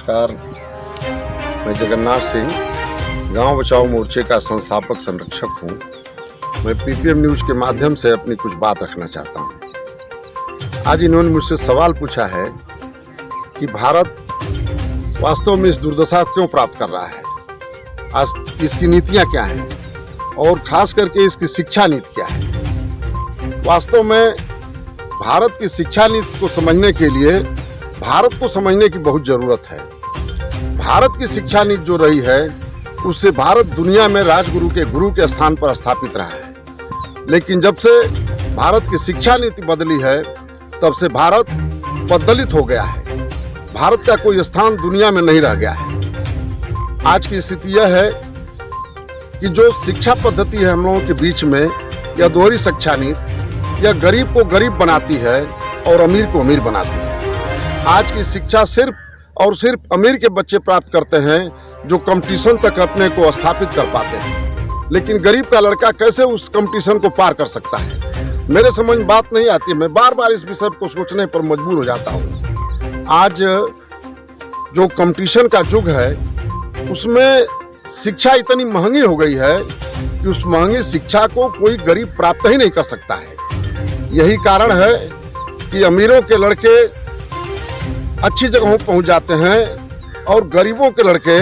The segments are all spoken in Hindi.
नमस्कार। मैं जगन्नाथ सिंह गांव बचाओ मोर्चे का संस्थापक संरक्षक हूं। मैं पीपीएम न्यूज के माध्यम से अपनी कुछ बात रखना चाहता हूं। आज इन्होंने मुझसे सवाल पूछा है कि भारत वास्तव में इस दुर्दशा क्यों प्राप्त कर रहा है, आज इसकी नीतियां क्या हैं और खास करके इसकी शिक्षा नीति क्या है। वास्तव में भारत की शिक्षा नीति को समझने के लिए भारत को समझने की बहुत जरूरत है। भारत की शिक्षा नीति जो रही है उससे भारत दुनिया में राजगुरु के गुरु के स्थान पर स्थापित रहा है, लेकिन जब से भारत की शिक्षा नीति बदली है तब से भारत पद्दलित हो गया है। भारत का कोई स्थान दुनिया में नहीं रह गया है। आज की स्थिति यह है कि जो शिक्षा पद्धति है हम लोगों के बीच में, यह दोहरी शिक्षा नीति, यह गरीब को गरीब बनाती है और अमीर को अमीर बनाती है। आज की शिक्षा सिर्फ और सिर्फ अमीर के बच्चे प्राप्त करते हैं जो कंपटीशन तक अपने को स्थापित कर पाते हैं, लेकिन गरीब का लड़का कैसे उस कंपटीशन को पार कर सकता है, मेरे समझ में बात नहीं आती। मैं बार बार इस विषय को सोचने पर मजबूर हो जाता हूँ। आज जो कंपटीशन का युग है उसमें शिक्षा इतनी महंगी हो गई है कि उस महंगी शिक्षा को कोई गरीब प्राप्त ही नहीं कर सकता है। यही कारण है कि अमीरों के लड़के अच्छी जगहों पहुंच जाते हैं और गरीबों के लड़के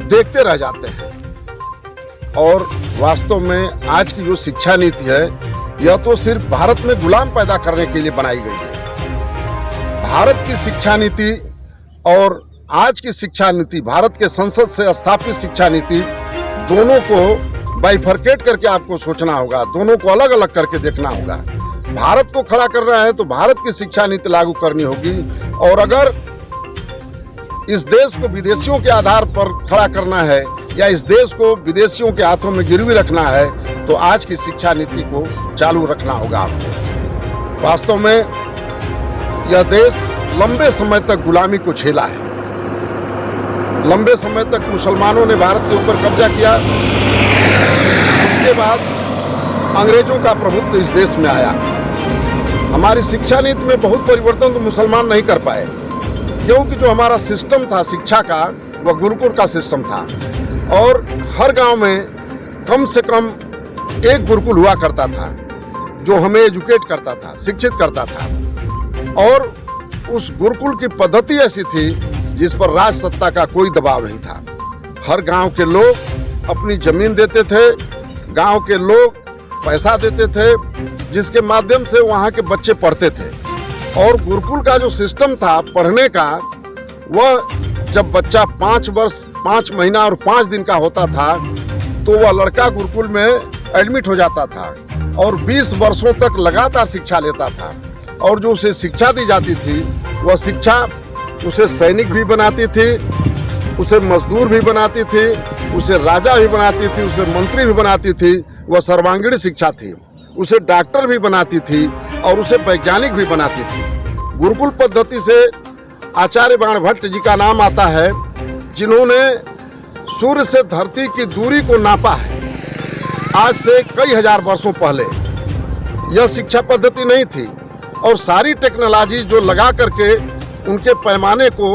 देखते रह जाते हैं। और वास्तव में आज की जो शिक्षा नीति है यह तो सिर्फ भारत में गुलाम पैदा करने के लिए बनाई गई है। भारत की शिक्षा नीति और आज की शिक्षा नीति, भारत के संसद से स्थापित शिक्षा नीति, दोनों को बाइफरकेट करके आपको सोचना होगा, दोनों को अलग अलग करके देखना होगा। भारत को खड़ा करना है तो भारत की शिक्षा नीति लागू करनी होगी, और अगर इस देश को विदेशियों के आधार पर खड़ा करना है या इस देश को विदेशियों के हाथों में गिरवी रखना है तो आज की शिक्षा नीति को चालू रखना होगा आपको। वास्तव में यह देश लंबे समय तक गुलामी को झेला है। लंबे समय तक मुसलमानों ने भारत के ऊपर कब्जा किया, उसके बाद अंग्रेजों का प्रभुत्व इस देश में आया। हमारी शिक्षा नीति में बहुत परिवर्तन तो मुसलमान नहीं कर पाए, क्योंकि जो हमारा सिस्टम था शिक्षा का वह गुरुकुल का सिस्टम था, और हर गांव में कम से कम एक गुरुकुल हुआ करता था जो हमें एजुकेट करता था, शिक्षित करता था। और उस गुरुकुल की पद्धति ऐसी थी जिस पर राज सत्ता का कोई दबाव नहीं था। हर गांव के लोग अपनी जमीन देते थे, गांव के लोग पैसा देते थे, जिसके माध्यम से वहाँ के बच्चे पढ़ते थे। और गुरुकुल का जो सिस्टम था पढ़ने का, वह जब बच्चा 5 वर्ष 5 महीना और 5 दिन का होता था तो वह लड़का गुरुकुल में एडमिट हो जाता था और 20 वर्षों तक लगातार शिक्षा लेता था। और जो उसे शिक्षा दी जाती थी वह शिक्षा उसे सैनिक भी बनाती थी, उसे मजदूर भी बनाती थी, उसे राजा भी बनाती थी, उसे मंत्री भी बनाती थी। वह सर्वांगीण शिक्षा थी। उसे डॉक्टर भी बनाती थी और उसे वैज्ञानिक भी बनाती थी। गुरुकुल पद्धति से आचार्य बाणभट्ट जी का नाम आता है, जिन्होंने सूर्य से धरती की दूरी को नापा है आज से कई हजार वर्षों पहले। यह शिक्षा पद्धति नहीं थी, और सारी टेक्नोलॉजी जो लगा करके उनके पैमाने को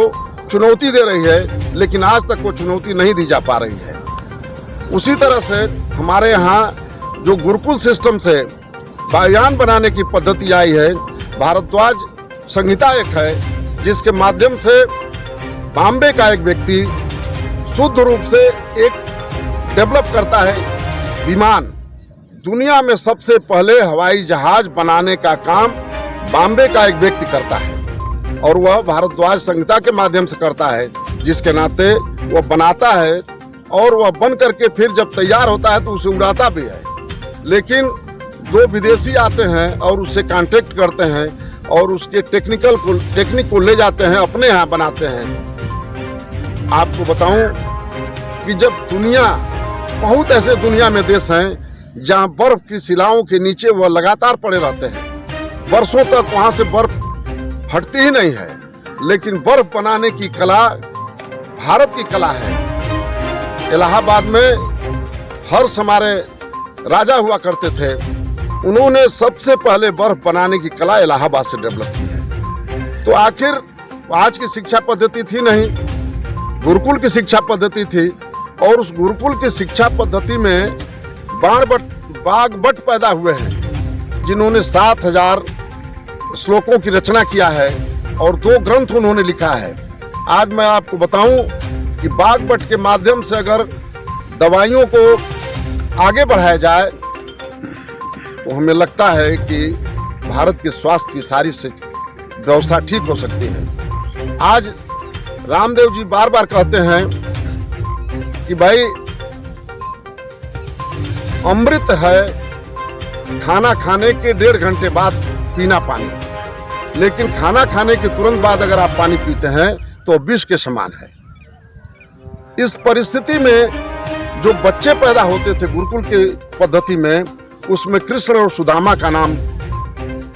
चुनौती दे रही है, लेकिन आज तक वो चुनौती नहीं दी जा पा रही है। उसी तरह से हमारे यहाँ जो गुरुकुल सिस्टम से वायुयान बनाने की पद्धति आई है, भारद्वाज संहिता एक है, जिसके माध्यम से बॉम्बे का एक व्यक्ति शुद्ध रूप से एक डेवलप करता है विमान। दुनिया में सबसे पहले हवाई जहाज बनाने का काम बॉम्बे का एक व्यक्ति करता है, और वह भारद्वाज संहिता के माध्यम से करता है, जिसके नाते वह बनाता है और वह बन करके फिर जब तैयार होता है तो उसे उड़ाता भी है। लेकिन 2 विदेशी आते हैं और उससे कांटेक्ट करते हैं और उसके टेक्निक को ले जाते हैं, अपने यहाँ बनाते हैं। आपको बताऊं कि जब बहुत ऐसे दुनिया में देश हैं जहाँ बर्फ की शिलाओं के नीचे वह लगातार पड़े रहते हैं, वर्षों तक वहाँ से बर्फ हटती ही नहीं है, लेकिन बर्फ बनाने की कला भारत की कला है। इलाहाबाद में हर्ष हमारे राजा हुआ करते थे, उन्होंने सबसे पहले बर्फ बनाने की कला इलाहाबाद से डेवलप की है। तो आखिर आज की शिक्षा पद्धति थी नहीं, गुरुकुल की शिक्षा पद्धति थी। और उस गुरुकुल की शिक्षा पद्धति में बागभट्ट पैदा हुए हैं, जिन्होंने 7000 श्लोकों की रचना किया है और 2 ग्रंथ उन्होंने लिखा है। आज मैं आपको बताऊं कि बागभट्ट के माध्यम से अगर दवाइयों को आगे बढ़ाया जाए तो हमें लगता है कि भारत के स्वास्थ्य की सारी व्यवस्था ठीक हो सकती है। आज रामदेव जी बार बार कहते हैं कि भाई अमृत है खाना खाने के 1.5 घंटे बाद पीना पानी, लेकिन खाना खाने के तुरंत बाद अगर आप पानी पीते हैं तो विष के समान है। इस परिस्थिति में जो बच्चे पैदा होते थे गुरुकुल की पद्धति में, उसमें कृष्ण और सुदामा का नाम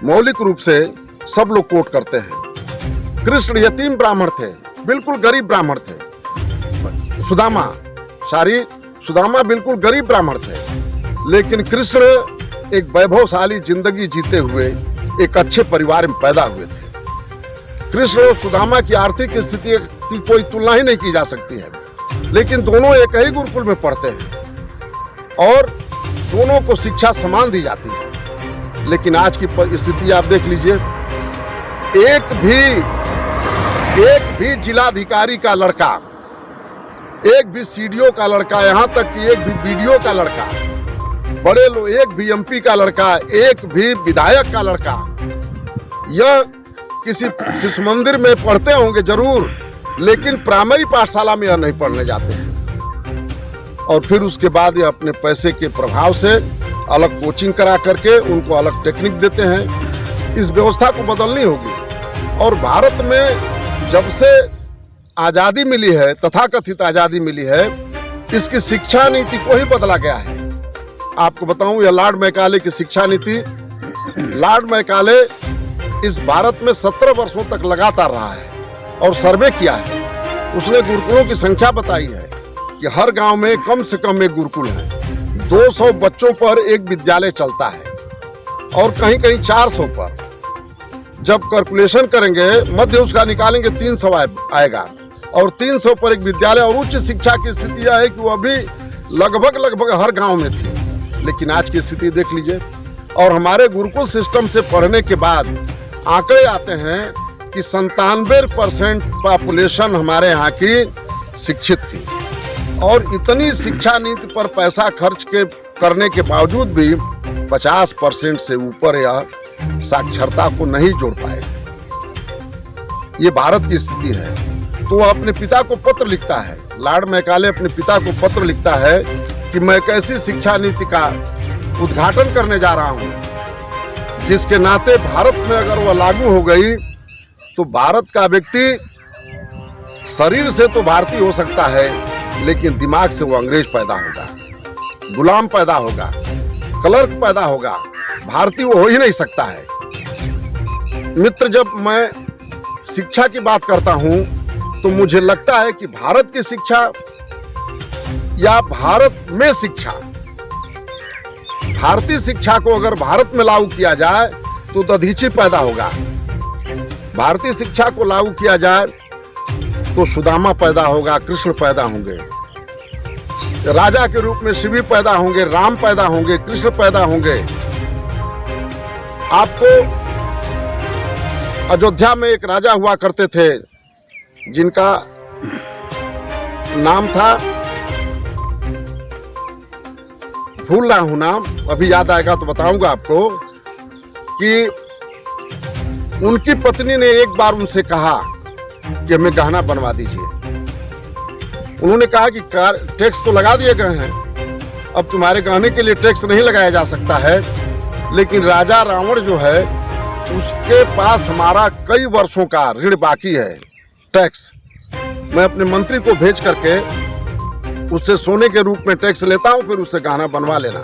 मौलिक रूप से सब लोग कोट करते हैं। कृष्ण यतीम ब्राह्मण थे, बिल्कुल गरीब ब्राह्मण थे। सुदामा बिल्कुल गरीब ब्राह्मण थे, लेकिन कृष्ण एक वैभवशाली जिंदगी जीते हुए एक अच्छे परिवार में पैदा हुए थे। कृष्ण और सुदामा की आर्थिक स्थिति की कोई तुलना ही नहीं की जा सकती है, लेकिन दोनों एक ही गुरुकुल में पढ़ते हैं और दोनों को शिक्षा समान दी जाती है। लेकिन आज की स्थिति आप देख लीजिए, एक भी जिलाधिकारी का लड़का, एक भी सीडीओ का लड़का, यहाँ तक कि एक भी बीडीओ का लड़का, बड़े लोग, एक भी एमपी का लड़का, एक भी विधायक का लड़का, यह किसी शिशु मंदिर में पढ़ते होंगे जरूर, लेकिन प्राइमरी पाठशाला में यह नहीं पढ़ने जाते हैं। और फिर उसके बाद ये अपने पैसे के प्रभाव से अलग कोचिंग करा करके उनको अलग टेक्निक देते हैं। इस व्यवस्था को बदलनी होगी। और भारत में जब से आज़ादी मिली है, तथाकथित आज़ादी मिली है, इसकी शिक्षा नीति को ही बदला गया है। आपको बताऊं, यह लॉर्ड मैकाले की शिक्षा नीति, लॉर्ड मैकाले इस भारत में 17 वर्षों तक लगातार रहा है और सर्वे किया है। उसने गुरुकुलों की संख्या बताई है कि हर गांव में कम से कम एक गुरुकुल है। 200 बच्चों पर एक विद्यालय चलता है और कहीं कहीं 400 पर। जब कैलकुलेशन करेंगे, मध्य उसका निकालेंगे, 300 आएगा। और 300 पर एक विद्यालय। और उच्च शिक्षा की स्थिति यह है कि वो अभी लगभग हर गांव में थी। लेकिन आज की स्थिति देख लीजिए। और हमारे गुरुकुल सिस्टम से पढ़ने के बाद आंकड़े आते हैं कि 97% पॉपुलेशन हमारे यहाँ की शिक्षित थी। और इतनी शिक्षा नीति पर पैसा खर्च करने के बावजूद भी 50% से ऊपर या साक्षरता को नहीं जोड़ पाए। ये भारत की स्थिति है। तो वह अपने पिता को पत्र लिखता है, लॉर्ड मैकाले अपने पिता को पत्र लिखता है कि मैं एक ऐसी शिक्षा नीति का उद्घाटन करने जा रहा हूं जिसके नाते भारत में अगर वह लागू हो गई तो भारत का व्यक्ति शरीर से तो भारतीय हो सकता है, लेकिन दिमाग से वो अंग्रेज पैदा होगा, गुलाम पैदा होगा, क्लर्क पैदा होगा, भारतीय वो हो ही नहीं सकता है। मित्र, जब मैं शिक्षा की बात करता हूं तो मुझे लगता है कि भारत की शिक्षा या भारत में शिक्षा, भारतीय शिक्षा को अगर भारत में लागू किया जाए तो दधीची पैदा होगा। भारतीय शिक्षा को लागू किया जाए तो सुदामा पैदा होगा, कृष्ण पैदा होंगे, राजा के रूप में शिवी पैदा होंगे, राम पैदा होंगे, कृष्ण पैदा होंगे। आपको अयोध्या में एक राजा हुआ करते थे जिनका नाम था, भूल रहा हूं नाम, अभी याद आएगा तो बताऊंगा आपको, कि उनकी पत्नी ने एक बार उनसे कहा कि हमें गहना बनवा दीजिए। उन्होंने कहा कि टैक्स तो लगा दिए गए हैं, अब तुम्हारे गहने के लिए टैक्स नहीं लगाया जा सकता है। लेकिन राजा रावण जो है उसके पास हमारा कई वर्षों का ऋण बाकी है, टैक्स। मैं अपने मंत्री को भेज करके उससे सोने के रूप में टैक्स लेता हूं, फिर उससे गहना बनवा लेना।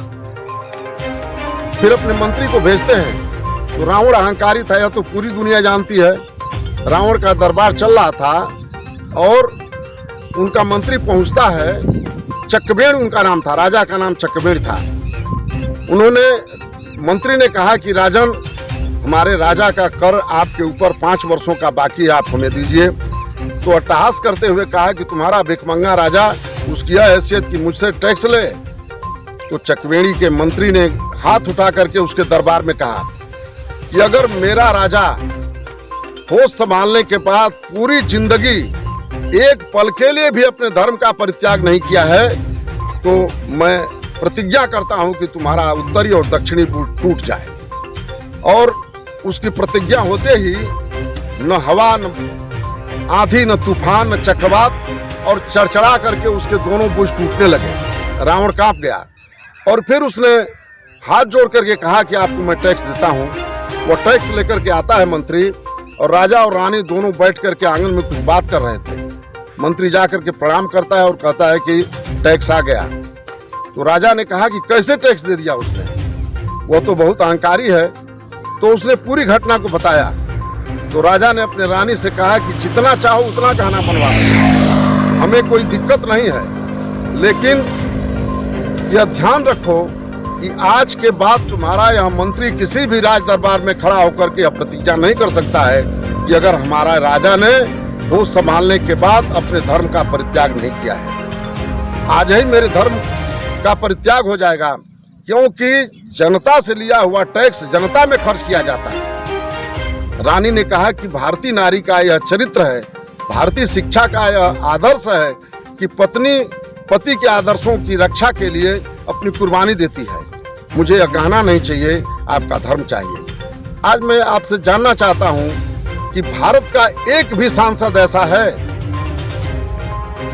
फिर अपने मंत्री को भेजते हैं तो रावण अहंकारी था, यह तो पूरी दुनिया जानती है। रावण का दरबार चल रहा था और उनका मंत्री पहुंचता है, चक्रवेण उनका नाम था, राजा का नाम चक्रवेण था। मंत्री ने कहा कि राजन, हमारे राजा का कर आपके ऊपर 5 वर्षों का बाकी है, आप हमें दीजिए। तो अट्टहास करते हुए कहा कि तुम्हारा भिखमंगा राजा, उसकी यह हैसियत कि मुझसे टैक्स ले। तो चकवेड़ी के मंत्री ने हाथ उठा करके उसके दरबार में कहा कि अगर मेरा राजा होश संभालने के बाद पूरी जिंदगी एक पल के लिए भी अपने धर्म का परित्याग नहीं किया है, तो मैं प्रतिज्ञा करता हूं कि तुम्हारा उत्तरी और दक्षिणी बुर्ज टूट जाए। और उसकी प्रतिज्ञा होते ही न हवा, न आंधी, न तूफान, न चक्रवात, और चरचरा करके उसके दोनों बुर्ज टूटने लगे। रावण कांप गया और फिर उसने हाथ जोड़ करके कहा कि आपको मैं टैक्स देता हूं। वो टैक्स लेकर के आता है मंत्री, और राजा और रानी दोनों बैठ करके आंगन में कुछ बात कर रहे थे। मंत्री जाकर के प्रणाम करता है और कहता है कि टैक्स आ गया। तो राजा ने कहा कि कैसे टैक्स दे दिया उसने, वो तो बहुत अहंकारी है। तो उसने पूरी घटना को बताया। तो राजा ने अपने रानी से कहा कि जितना चाहो उतना गहना बनवा लो, हमें कोई दिक्कत नहीं है, लेकिन यह ध्यान रखो कि आज के बाद तुम्हारा यह मंत्री किसी भी राज दरबार में खड़ा होकर के प्रतिज्ञा नहीं कर सकता है कि अगर हमारा राजा ने होश संभालने के बाद अपने धर्म का परित्याग नहीं किया है। आज ही मेरे धर्म का परित्याग हो जाएगा, क्योंकि जनता से लिया हुआ टैक्स जनता में खर्च किया जाता है। रानी ने कहा कि भारतीय नारी का यह चरित्र है, भारतीय शिक्षा का यह आदर्श है कि पत्नी पति के आदर्शों की रक्षा के लिए अपनी कुर्बानी देती है। मुझे यह गहना नहीं चाहिए, आपका धर्म चाहिए। आज मैं आपसे जानना चाहता हूं कि भारत का एक भी सांसद ऐसा है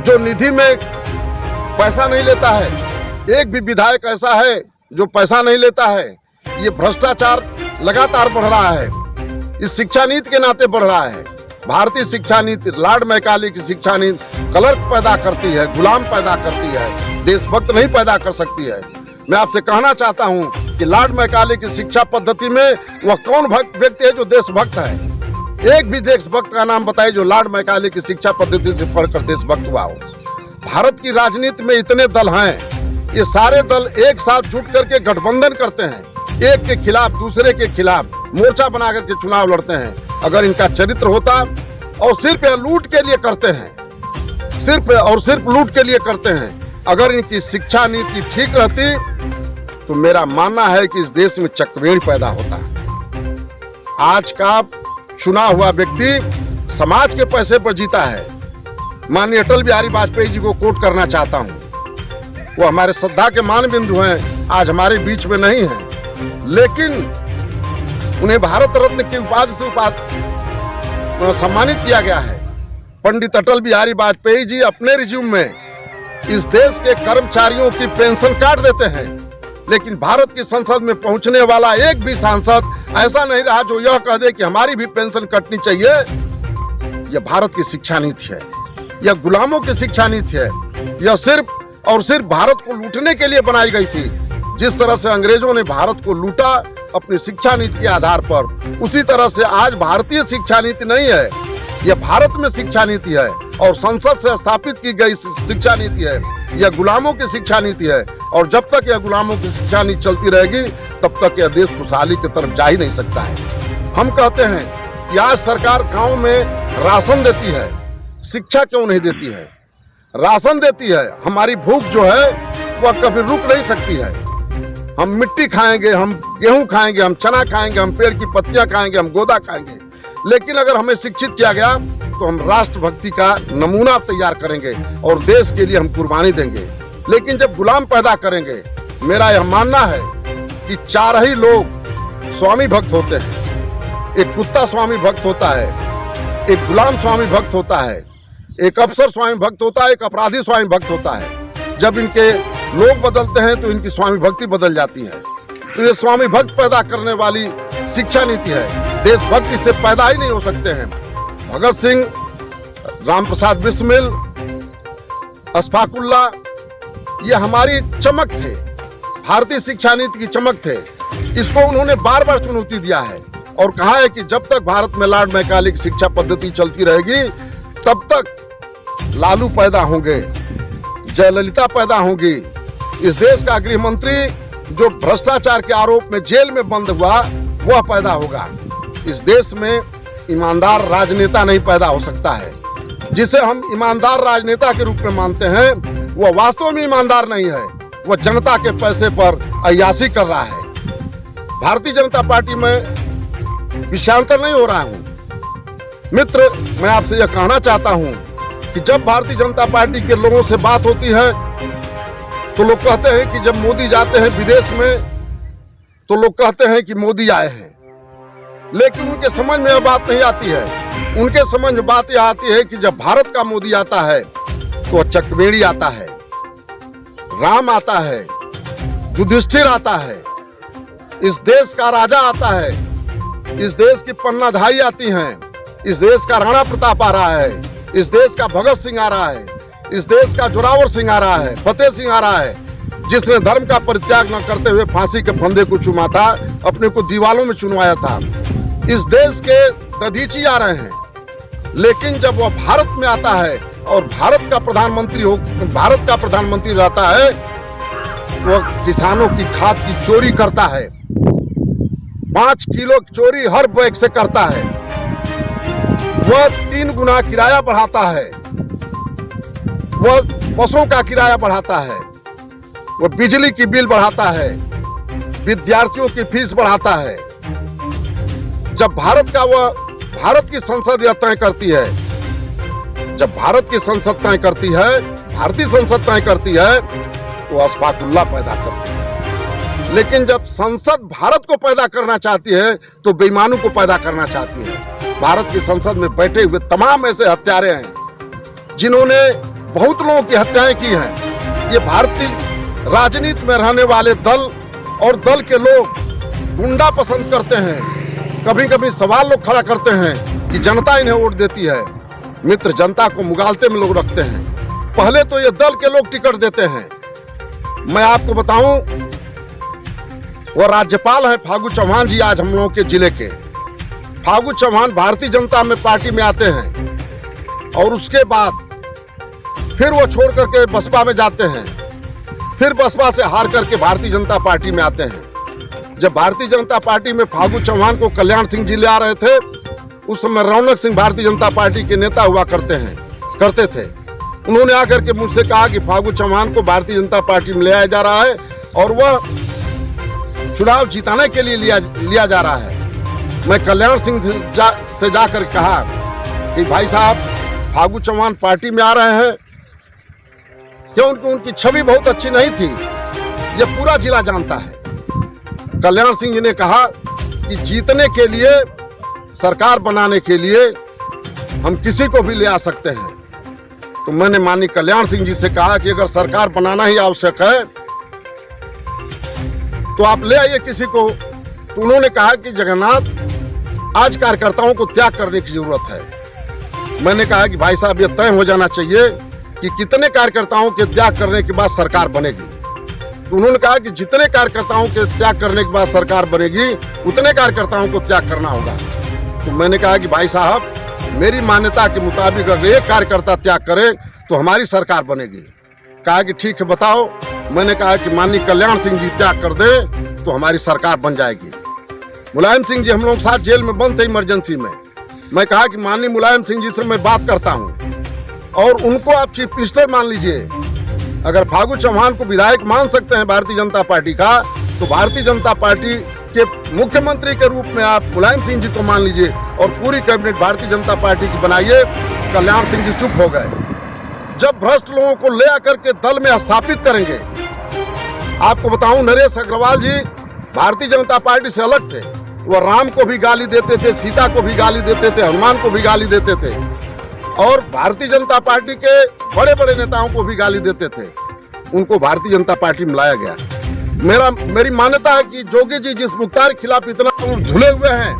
जो निधि में पैसा नहीं लेता है, एक भी विधायक ऐसा है जो पैसा नहीं लेता है। ये भ्रष्टाचार लगातार बढ़ रहा है, इस शिक्षा नीति के नाते बढ़ रहा है। भारतीय शिक्षा नीति, लॉर्ड मैकाले की शिक्षा नीति क्लर्क पैदा करती है, गुलाम पैदा करती है, देशभक्त नहीं पैदा कर सकती है। मैं आपसे कहना चाहता हूं कि लॉर्ड मैकाले की शिक्षा पद्धति में वह कौन व्यक्ति है जो देशभक्त है? एक भी देशभक्त का नाम बताइए जो लॉर्ड मैकाले की शिक्षा पद्धति से पढ़कर देशभक्त हुआ हो। भारत की राजनीति में इतने दल हैं, ये सारे दल एक साथ जुट करके गठबंधन करते हैं, एक के खिलाफ दूसरे के खिलाफ मोर्चा बना करके चुनाव लड़ते हैं। अगर इनका चरित्र होता और सिर्फ लूट के लिए करते हैं, सिर्फ और सिर्फ लूट के लिए करते हैं, अगर इनकी शिक्षा नीति ठीक रहती तो मेरा मानना है कि इस देश में चक्रवेड़ी पैदा होता। आज का चुना हुआ व्यक्ति समाज के पैसे पर जीता है। माननीय अटल बिहारी वाजपेयी जी को कोट करना चाहता हूं, वो हमारे श्रद्धा के मान बिंदु हैं, आज हमारे बीच में नहीं है, लेकिन उन्हें भारत रत्न की उपाधि से सम्मानित किया गया है। पंडित अटल बिहारी वाजपेयी जी अपने रिज्यूम में इस देश के कर्मचारियों की पेंशन काट देते हैं, लेकिन भारत की संसद में पहुंचने वाला एक भी सांसद ऐसा नहीं रहा जो यह कह दे कि हमारी भी पेंशन कटनी चाहिए। यह भारत की शिक्षा नीति है, यह गुलामों की शिक्षा नीति है, यह सिर्फ और सिर्फ भारत को लूटने के लिए बनाई गई थी। जिस तरह से अंग्रेजों ने भारत को लूटा अपनी शिक्षा नीति के आधार पर, उसी तरह से आज भारतीय शिक्षा नीति नहीं है, यह भारत में शिक्षा नीति है और संसद से स्थापित की गई शिक्षा नीति है। यह गुलामों की शिक्षा नीति है, और जब तक यह गुलामों की शिक्षा नीति चलती रहेगी तब तक यह देश खुशहाली की तरफ जा ही नहीं सकता है। हम कहते हैं कि आज सरकार गांव में राशन देती है, शिक्षा क्यों नहीं देती है? राशन देती है, हमारी भूख जो है वह कभी रुक नहीं सकती है। हम मिट्टी खाएंगे, हम गेहूं खाएंगे, हम चना खाएंगे, हम पेड़ की पत्तियां खाएंगे, हम गोदा खाएंगे, लेकिन अगर हमें शिक्षित किया गया तो हम राष्ट्रभक्ति का नमूना तैयार करेंगे और देश के लिए हम कुर्बानी देंगे। लेकिन जब गुलाम पैदा करेंगे, मेरा यह मानना है कि 4 ही लोग स्वामी भक्त होते हैं। एक कुत्ता स्वामी भक्त होता है, एक गुलाम स्वामी भक्त होता है, एक अफसर स्वामी भक्त होता है, एक अपराधी स्वामी भक्त होता है। जब इनके लोग बदलते हैं तो इनकी स्वामी भक्ति बदल जाती है। तो ये स्वामी भक्त पैदा करने वाली शिक्षा नीति है, देशभक्त इससे पैदा ही नहीं हो सकते हैं। भगत सिंह, राम प्रसाद बिस्मिल, अशफाकुल्ला, ये हमारी चमक थे, भारतीय शिक्षा नीति की चमक थे। इसको उन्होंने बार बार चुनौती दिया है और कहा है कि जब तक भारत में लॉर्ड मैकाले की शिक्षा पद्धति चलती रहेगी तब तक लालू पैदा होंगे, जयललिता पैदा होंगी। इस देश का गृह मंत्री जो भ्रष्टाचार के आरोप में जेल में बंद हुआ, वह पैदा होगा। इस देश में ईमानदार राजनेता नहीं पैदा हो सकता है। जिसे हम ईमानदार राजनेता के रूप में मानते हैं वह वास्तव में ईमानदार नहीं है, वह जनता के पैसे पर अय्याशी कर रहा है। भारतीय जनता पार्टी में विषयांतर नहीं हो रहा हूं। मित्र, मैं आपसे यह कहना चाहता हूं कि जब भारतीय जनता पार्टी के लोगों से बात होती है तो लोग कहते हैं कि जब मोदी जाते हैं विदेश में तो लोग कहते हैं कि मोदी आए हैं, लेकिन उनके समझ में यह बात नहीं आती है। उनके समझ में बात यह आती है कि जब भारत का मोदी आता है तो चकवेड़ी आता है, राम आता है, युधिष्ठिर आता है, इस देश का राजा आता है, इस देश की पन्नाधाई आती हैं, इस देश का राणा प्रताप आ रहा है, इस देश का भगत सिंह आ रहा है, इस देश का जोरावर सिंह आ रहा है, फतेह सिंह आ रहा है, जिसने धर्म का परित्याग न करते हुए फांसी के फंदे को चूमा था, अपने को दीवालों में चुनवाया था। इस देश के दधीची आ रहे हैं, लेकिन जब वह भारत में आता है और भारत का प्रधानमंत्री रहता है, वह किसानों की खाद की चोरी करता है। 5 किलो चोरी हर बैग से करता है। वह 3 गुना किराया बढ़ाता है। वह बसों का किराया बढ़ाता है। वह बिजली की बिल बढ़ाता है। विद्यार्थियों की फीस बढ़ाता है। जब भारत की संसद यह तय करती है, जब भारत की संसद तय करती है, भारतीय संसद तय करती है, तो अस्फाकुल्ला पैदा करती है। लेकिन जब संसद भारत को पैदा करना चाहती है तो बेईमानों को पैदा करना चाहती है। भारत की संसद में बैठे हुए तमाम ऐसे हत्यारे हैं जिन्होंने बहुत लोगों की हत्याएं की हैं। ये भारतीय राजनीति में रहने वाले दल और दल के लोग गुंडा पसंद करते हैं। कभी कभी सवाल लोग खड़ा करते हैं कि जनता इन्हें वोट देती है। मित्र, जनता को मुगालते में लोग रखते हैं। पहले तो ये दल के लोग टिकट देते हैं। मैं आपको बताऊं, वो राज्यपाल हैं फागू चौहान जी, आज हम लोगों के जिले के। फागू चौहान भारतीय जनता में पार्टी में आते हैं और उसके बाद फिर वो छोड़ करके बसपा में जाते हैं, फिर बसपा से हार करके भारतीय जनता पार्टी में आते हैं। जब भारतीय जनता पार्टी में फागू चौहान को कल्याण सिंह जी ले आ रहे थे, उस समय रौनक सिंह भारतीय जनता पार्टी के नेता हुआ करते थे। उन्होंने आकर के मुझसे कहा कि फागू चौहान को भारतीय जनता पार्टी में ले आया जा रहा है और वह चुनाव जिताने के लिए लिया जा रहा है। मैं कल्याण सिंह से जाकर कहा कि भाई साहब, फागू चौहान पार्टी में आ रहे हैं, क्यों? उनकी छवि बहुत अच्छी नहीं थी, यह पूरा जिला जानता है। कल्याण सिंह जी ने कहा कि जीतने के लिए, सरकार बनाने के लिए हम किसी को भी ले आ सकते हैं। तो मैंने माननीय कल्याण सिंह जी से कहा कि अगर सरकार बनाना ही आवश्यक है तो आप ले आइए किसी को। तो उन्होंने कहा कि जगन्नाथ, आज कार्यकर्ताओं को त्याग करने की जरूरत है। मैंने कहा कि भाई साहब, यह तय हो जाना चाहिए कि कितने कार्यकर्ताओं के त्याग करने के बाद सरकार बनेगी। तो उन्होंने कहा कि जितने कार्यकर्ताओं के त्याग करने के बाद सरकार बनेगी उतने कार्यकर्ताओं को त्याग करना होगा। तो मैंने कहा कि भाई साहब, मेरी मान्यता के मुताबिक अगर एक कार्यकर्ता त्याग करे तो हमारी सरकार बनेगी। कहा कि ठीक है, बताओ। मैंने कहा कि माननीय कल्याण सिंह जी त्याग कर दे तो हमारी सरकार बन जाएगी। मुलायम सिंह जी हम लोग साथ जेल में बंद थे इमरजेंसी में। मैं कहा कि माननीय मुलायम सिंह जी से मैं बात करता हूं और उनको आप चीफ मिनिस्टर मान लीजिए। अगर फागू चौहान को विधायक मान सकते हैं भारतीय जनता पार्टी का, तो भारतीय जनता पार्टी के मुख्यमंत्री के रूप में आप मुलायम सिंह जी को मान लीजिए और पूरी कैबिनेट भारतीय जनता पार्टी की बनाइए। कल्याण सिंह जी चुप हो गए। जब भ्रष्ट लोगों को ले आकर के दल में स्थापित करेंगे, आपको बताऊं, नरेश अग्रवाल जी भारतीय जनता पार्टी से अलग थे। वो राम को भी गाली देते थे, सीता को भी गाली देते थे, हनुमान को भी गाली देते थे और भारतीय जनता पार्टी के बड़े बड़े नेताओं को भी गाली देते थे। उनको भारतीय जनता पार्टी में लाया गया। मेरी मान्यता है कि जोगी जी जिस मुख्तार के खिलाफ इतना धुले हुए हैं,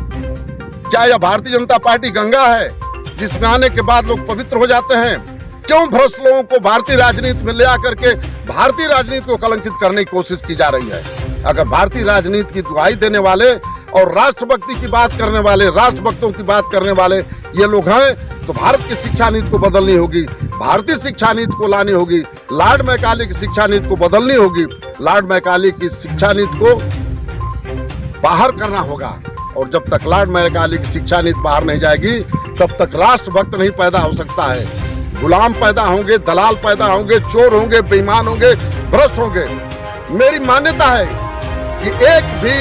क्या यह भारतीय जनता पार्टी गंगा है जिसमें आने के बाद लोग पवित्र हो जाते हैं? क्यों भ्रष्ट लोगों को भारतीय राजनीति में ले आकर के भारतीय राजनीति को कलंकित करने की कोशिश की जा रही है? अगर भारतीय राजनीति की दुहाई देने वाले और राष्ट्रभक्ति की बात करने वाले, राष्ट्रभक्तों की बात करने वाले ये लोग हैं, तो भारत की शिक्षा नीति को बदलनी होगी, भारतीय शिक्षा नीति को लानी होगी, लॉर्ड मैकाले की शिक्षा नीति को बदलनी होगी, लॉर्ड मैकाले की शिक्षा नीति को बाहर करना होगा। और जब तक लॉर्ड मैकाले की शिक्षा नीति बाहर नहीं जाएगी तब तक राष्ट्रभक्त नहीं पैदा हो सकता है। गुलाम पैदा होंगे, दलाल पैदा होंगे, चोर होंगे, बेईमान होंगे, भ्रष्ट होंगे। मेरी मान्यता है कि एक भी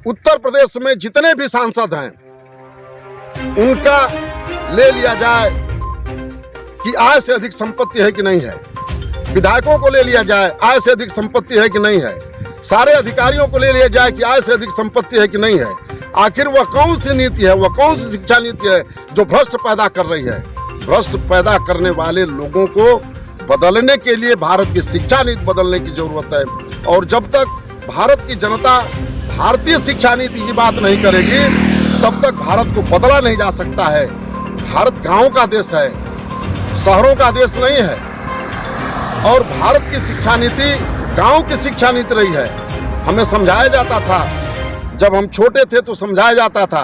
उत्तर प्रदेश में जितने भी सांसद हैं उनका ले लिया जाए कि आय से अधिक संपत्ति है कि नहीं है, विधायकों को ले लिया जाए आय से अधिक संपत्ति है कि नहीं है, सारे अधिकारियों को ले लिया जाए कि आय से अधिक संपत्ति है कि नहीं है। आखिर वह कौन सी नीति है, वह कौन सी शिक्षा नीति है जो भ्रष्ट पैदा कर रही है? भ्रष्ट पैदा करने वाले लोगों को बदलने के लिए भारत की शिक्षा नीति बदलने की जरूरत है। और जब तक भारत की जनता भारतीय शिक्षा नीति की बात नहीं करेगी तब तक भारत को बदला नहीं जा सकता है। भारत गांव का देश है, शहरों का देश नहीं है। और भारत की शिक्षा नीति गांव की शिक्षा नीति रही है। हमें समझाया जाता था, जब हम छोटे थे तो समझाया जाता था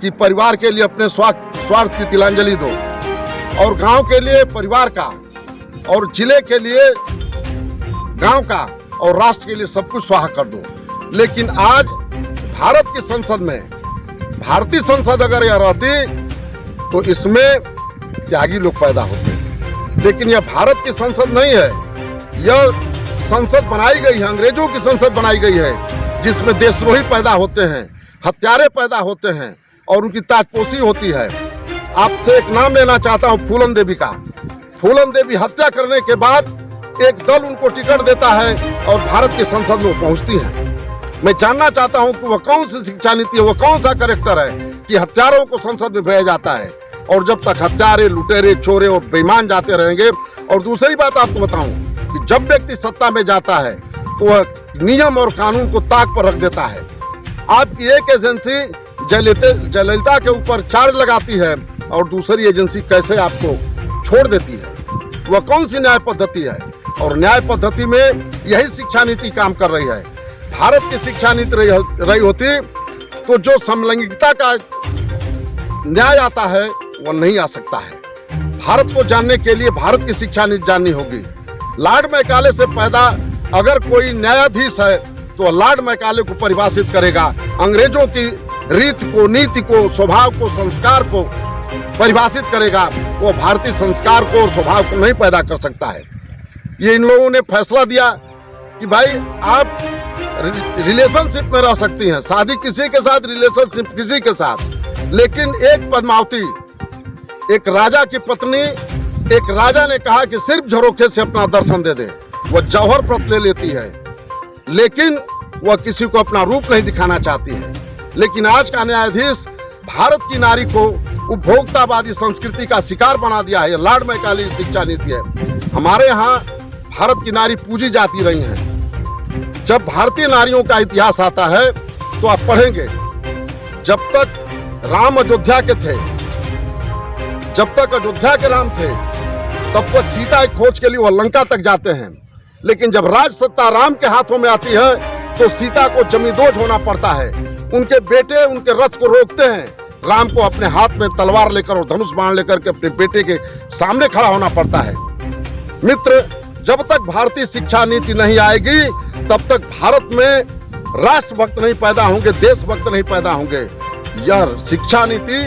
कि परिवार के लिए अपने स्वार्थ की तिलांजलि दो, और गांव के लिए परिवार का, और जिले के लिए गांव का, और राष्ट्र के लिए सब कुछ स्वाहा कर दो। लेकिन आज भारत की संसद में, भारतीय संसद अगर यह रहती तो इसमें त्यागी लोग पैदा होते। लेकिन यह भारत की संसद नहीं है, यह संसद बनाई गई है, अंग्रेजों की संसद बनाई गई है, जिसमें देशद्रोही पैदा होते हैं, हत्यारे पैदा होते हैं और उनकी ताजपोशी होती है। आपसे एक नाम लेना चाहता हूं, फूलन देवी का। फूलन देवी हत्या करने के बाद एक दल उनको टिकट देता है और भारत की संसद में पहुंचती है। मैं जानना चाहता हूं कि वह कौन सी शिक्षा नीति है, वह कौन सा कैरेक्टर है कि हत्यारों को संसद में भेजा जाता है। और जब तक हत्यारे, लुटेरे, चोरे और बेईमान जाते रहेंगे। और दूसरी बात आपको बताऊं कि जब व्यक्ति सत्ता में जाता है तो वह नियम और कानून को ताक पर रख देता है। आपकी एक एजेंसी जयललिता के ऊपर चार्ज लगाती है और दूसरी एजेंसी कैसे आपको छोड़ देती है। वह कौन सी न्याय पद्धति है? और न्याय पद्धति में यही शिक्षा नीति काम कर रही है। भारत की शिक्षा नीति रही होती तो जो समलैंगिकता का न्याय आता है वह नहीं आ सकता है। भारत को जानने के लिए भारत की शिक्षा नीति जाननी होगी। लॉर्ड मैकाले से पैदा अगर कोई न्यायाधीश है तो लॉर्ड मैकाले को परिभाषित करेगा। अंग्रेजों की रीत को, नीति को, स्वभाव को, संस्कार को परिभाषित करेगा। वो भारतीय संस्कार को और स्वभाव को नहीं पैदा कर सकता है। ये इन लोगों ने फैसला दिया कि भाई आप रिलेशनशिप में रह सकती हैं, शादी किसी के साथ, रिलेशनशिप किसी के साथ। लेकिन एक पद्मावती, एक राजा की पत्नी, एक राजा ने कहा कि सिर्फ झरोखे से अपना दर्शन दे दे। वह जौहर व्रत ले लेती है, लेकिन वह किसी को अपना रूप नहीं दिखाना चाहती है। लेकिन आज का न्यायाधीश भारत की नारी को उपभोक्तावादी संस्कृति का शिकार बना दिया है। लॉर्ड मैकाले की शिक्षा नीति है। हमारे यहाँ भारत की नारी पूजी जाती रही हैं। जब भारतीय नारियों का इतिहास आता है तो आप पढ़ेंगे, जब तक राम अयोध्या के थे, जब तक अयोध्या के राम थे, तब तक सीता की खोज के लिए वह लंका तक जाते हैं। लेकिन जब राज सत्ता राम के हाथों में आती है तो सीता को जमींदोज होना पड़ता है। उनके बेटे उनके रथ को रोकते हैं। राम को अपने हाथ में तलवार लेकर और धनुष बाण लेकर के अपने बेटे के सामने खड़ा होना पड़ता है। मित्र, जब तक भारतीय शिक्षा नीति नहीं आएगी तब तक भारत में राष्ट्रभक्त नहीं पैदा होंगे, देशभक्त नहीं पैदा होंगे। यह शिक्षा नीति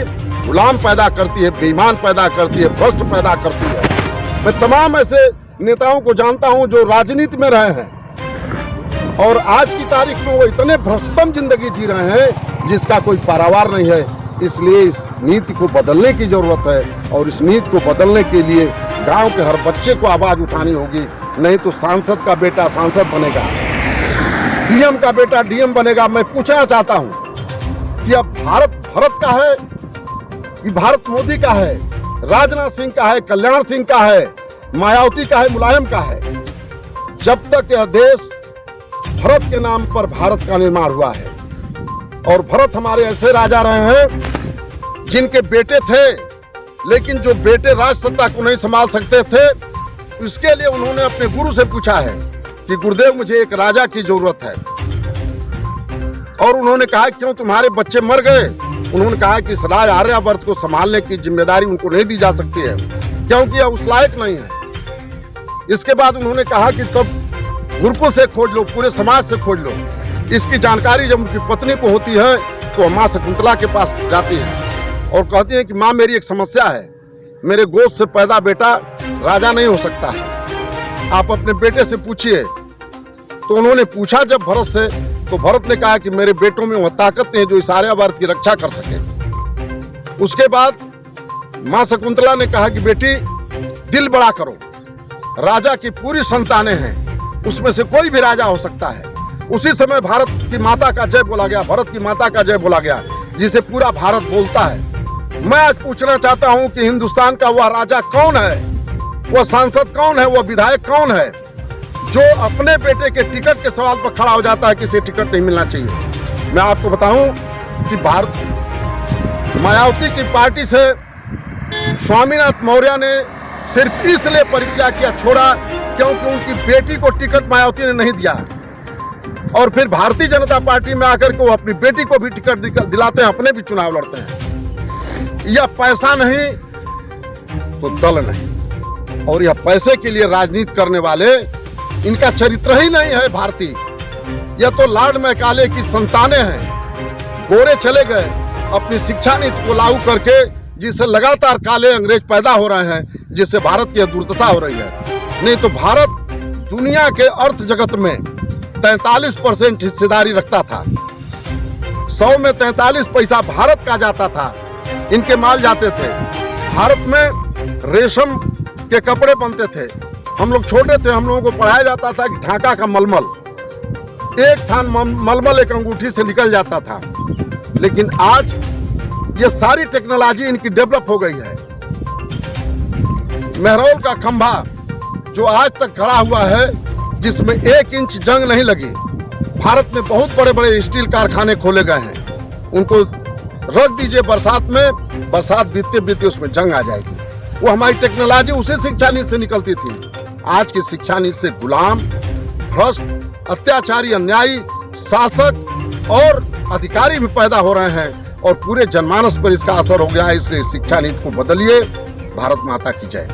गुलाम पैदा करती है, बेईमान पैदा करती है, भ्रष्ट पैदा करती है। मैं तमाम ऐसे नेताओं को जानता हूं जो राजनीति में रहे हैं और आज की तारीख में वो इतने भ्रष्टतम जिंदगी जी रहे हैं जिसका कोई पारावार नहीं है। इसलिए इस नीति को बदलने की जरूरत है और इस नीति को बदलने के लिए गांव के हर बच्चे को आवाज उठानी होगी। नहीं तो सांसद का बेटा सांसद बनेगा, डीएम का बेटा डीएम बनेगा। मैं पूछना चाहता हूं कि अब भारत भरत का है कि भारत मोदी का है, राजनाथ सिंह का है, कल्याण सिंह का है, मायावती का है, मुलायम का है? जब तक यह देश भरत के नाम पर भारत का निर्माण हुआ है और भरत हमारे ऐसे राजा रहे हैं जिनके बेटे थे, लेकिन जो बेटे राज सत्ता को नहीं संभाल सकते थे, इसके लिए उन्होंने अपने गुरु से पूछा है कि गुरुदेव मुझे एक राजा की जरूरत है। और उन्होंने कहा क्यों तुम्हारे बच्चे मर गए? उन्होंने कहा कि इस राज आर्यावर्त को संभालने की जिम्मेदारी उनको नहीं दी जा सकती है क्योंकि यह उस लायक नहीं है। इसके बाद उन्होंने कहा कि तब गुरुकुल से खोज लो, पूरे समाज से खोज लो। इसकी जानकारी जब उनकी पत्नी को होती है तो माँ शकुंतला के पास जाती है और कहती है कि माँ मेरी एक समस्या है, मेरे गोद से पैदा बेटा राजा नहीं हो सकता है, आप अपने बेटे से पूछिए। तो उन्होंने पूछा जब भरत से, तो भरत ने कहा कि मेरे बेटों में वह ताकत नहीं जो इस आर्यावर्त की रक्षा कर सके। उसके बाद माँ शकुंतला ने कहा कि बेटी दिल बड़ा करो, राजा की पूरी संतानें हैं, उसमें से कोई भी राजा हो सकता है। उसी समय भारत की माता का जय बोला गया, भारत की माता का जय बोला गया, जिसे पूरा भारत बोलता है। मैं आज पूछना चाहता हूं कि हिंदुस्तान का वह राजा कौन है, वह सांसद कौन है, वह विधायक कौन है जो अपने बेटे के टिकट के सवाल पर खड़ा हो जाता है कि इसे टिकट नहीं मिलना चाहिए। मैं आपको बताऊं कि मायावती की पार्टी से स्वामीनाथन मौर्य ने सिर्फ इसलिए परित्याग किया, छोड़ा, क्योंकि उनकी बेटी को टिकट मायावती ने नहीं दिया। और फिर भारतीय जनता पार्टी में आकर के वो अपनी बेटी को भी टिकट दिलाते हैं, अपने भी चुनाव लड़ते हैं। यह पैसा नहीं तो दल नहीं, और यह पैसे के लिए राजनीति करने वाले, इनका चरित्र ही नहीं है भारतीय। यह तो लॉर्ड मैकाले की संतानें हैं। गोरे चले गए अपनी शिक्षा नीति को लागू करके, जिससे लगातार काले अंग्रेज पैदा हो रहे हैं, जिससे भारत की दुर्दशा हो रही है। नहीं तो भारत दुनिया के अर्थ जगत में 43% हिस्सेदारी रखता था। 100 में 43 पैसा भारत का जाता था, इनके माल जाते थे। भारत में रेशम के कपड़े बनते थे। हम लोग छोटे थे, हम लोगों को पढ़ाया जाता था कि ढाका का मलमल, एक थान मलमल एक अंगूठी से निकल जाता था। लेकिन आज ये सारी टेक्नोलॉजी इनकी डेवलप हो गई है। मेहरौल का खंभा जो आज तक खड़ा हुआ है, जिसमें 1 इंच जंग नहीं लगी, भारत में बहुत बड़े बड़े स्टील कारखाने खोले गए हैं। उनको रख दीजिए बरसात में, बरसात बीतते बीतते उसमें जंग आ जाएगी। वो हमारी टेक्नोलॉजी उसी शिक्षा नीति से निकलती थी। आज की शिक्षा नीति से गुलाम, भ्रष्ट, अत्याचारी, अन्यायी शासक और अधिकारी भी पैदा हो रहे हैं, और पूरे जनमानस पर इसका असर हो गया है। इसलिए शिक्षा नीति को बदलिए। भारत माता की जय।